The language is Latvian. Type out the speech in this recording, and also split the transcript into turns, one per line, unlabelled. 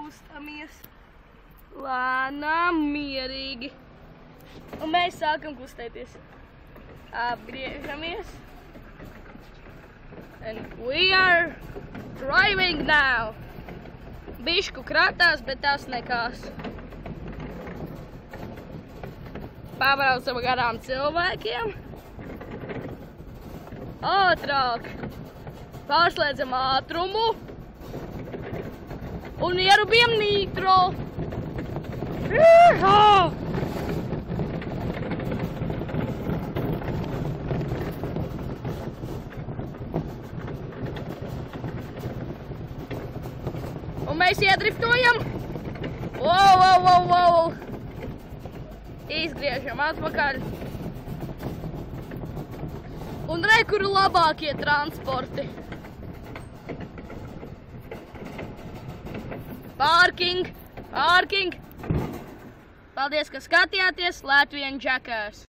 kustamies lēnām, mierīgi. Un mēs sākam kustēties. Apgriežamies. And we are driving now. Bišku kratās, bet tas nekās. Pabraucam garām cilvēkiem. Ātrāk. Pārslēdzam ātrumu. Un ierubjam nitro. Un mēs iedriftojam. Wow. Izgriežam atpakaļ. Un re, kur labākie transporti. Parking. Paldies, ka skatījāties Latvian Jackass.